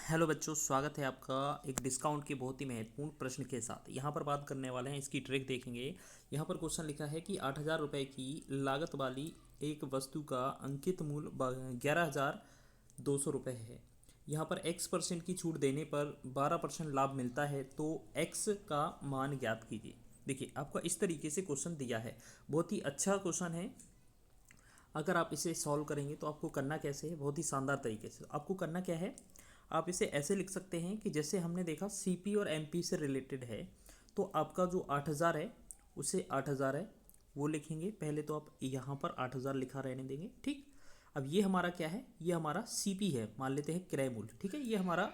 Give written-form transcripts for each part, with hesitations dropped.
Hello बच्चों, स्वागत है आपका एक डिस्काउंट के बहुत ही महत्वपूर्ण प्रश्न के साथ। यहाँ पर बात करने वाले हैं, इसकी ट्रिक देखेंगे। यहाँ पर क्वेश्चन लिखा है कि 8,000 रुपये की लागत वाली एक वस्तु का अंकित मूल्य 11,200 रुपये है। यहाँ पर x% की छूट देने पर 12% लाभ मिलता है, तो x का मान ज्ञात कीजिए। देखिए, आपका इस तरीके से क्वेश्चन दिया है। बहुत ही अच्छा क्वेश्चन है। अगर आप इसे सॉल्व करेंगे तो आपको करना कैसे है, बहुत ही शानदार तरीके से आपको करना क्या है। आप इसे ऐसे लिख सकते हैं कि जैसे हमने देखा सीपी और एमपी से रिलेटेड है, तो आपका जो 8,000 है उसे 8,000 है वो लिखेंगे। पहले तो आप यहाँ पर 8,000 लिखा रहने देंगे, ठीक। अब ये हमारा क्या है, ये हमारा सीपी है, मान लेते हैं क्रय मूल्य, ठीक है। ये हमारा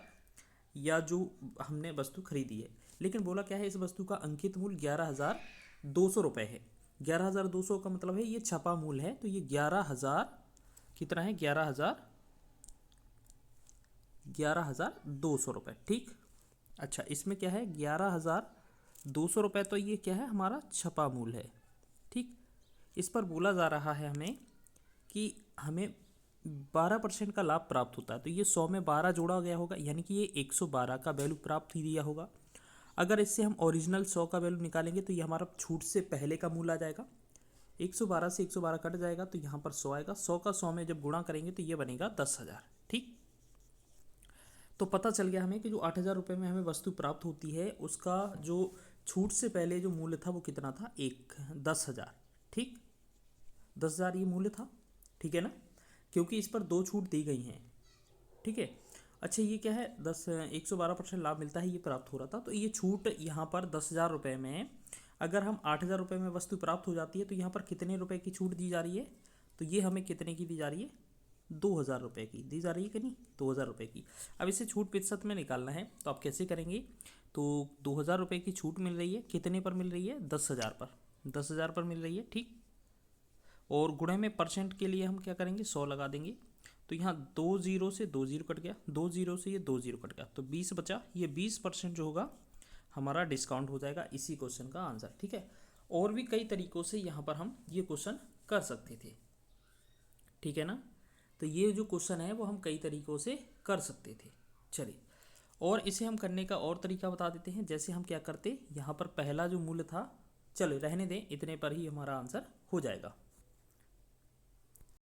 या जो हमने वस्तु खरीदी है, लेकिन बोला क्या है, इस वस्तु का अंकित मूल्य 11,200 रुपये है। 11,200 का मतलब है ये छपा मूल्य है, तो ये 11,000 कितना है, 11,200 रुपये, ठीक। अच्छा, इसमें क्या है, 11,200 रुपये, तो ये क्या है, हमारा छपा मूल्य है, ठीक। इस पर बोला जा रहा है हमें कि हमें 12% का लाभ प्राप्त होता है, तो ये 100 में 12 जोड़ा गया होगा, यानी कि ये 112 का वैल्यू प्राप्त ही दिया होगा। अगर इससे हम ओरिजिनल 100 का वैल्यू निकालेंगे तो ये हमारा छूट से पहले का मूल्य आ जाएगा। 112 से 112 कट जाएगा तो यहाँ पर 100 आएगा। 100 का 100 में जब गुणा करेंगे तो ये बनेगा 10,000, ठीक। तो पता चल गया हमें कि जो 8,000 रुपये में हमें वस्तु प्राप्त होती है, उसका जो छूट से पहले जो मूल्य था वो कितना था, 10,000, ठीक। 10,000 ये मूल्य था, ठीक है ना, क्योंकि इस पर दो छूट दी गई हैं, ठीक है। अच्छा, ये क्या है, 112% लाभ मिलता है, ये प्राप्त हो रहा था। तो ये छूट यहाँ पर 10,000 रुपये में, अगर हम 8,000 रुपये में वस्तु प्राप्त हो जाती है तो यहाँ पर कितने रुपए की छूट दी जा रही है, तो ये हमें कितने की दी जा रही है, 2,000 रुपये की दी जा रही है कि नहीं, 2,000 रुपये की। अब इसे छूट प्रतिशत में निकालना है, तो आप कैसे करेंगे, तो 2,000 रुपये की छूट मिल रही है, कितने पर मिल रही है, 10,000 पर, 10,000 पर मिल रही है, ठीक। और गुणे में परसेंट के लिए हम क्या करेंगे, 100 लगा देंगे। तो यहाँ 2 जीरो से 2 जीरो कट गया, 2 जीरो से ये 2 जीरो कट गया, तो 20 बचा। ये 20% जो होगा हमारा डिस्काउंट हो जाएगा इसी क्वेश्चन का आंसर, ठीक है। और भी कई तरीक़ों से यहाँ पर हम ये क्वेश्चन कर सकते थे, ठीक है ना। तो ये जो क्वेश्चन है वो हम कई तरीक़ों से कर सकते थे। चलिए, और इसे हम करने का और तरीका बता देते हैं। जैसे हम क्या करते, यहाँ पर पहला जो मूल्य था, चलो रहने दें, इतने पर ही हमारा आंसर हो जाएगा।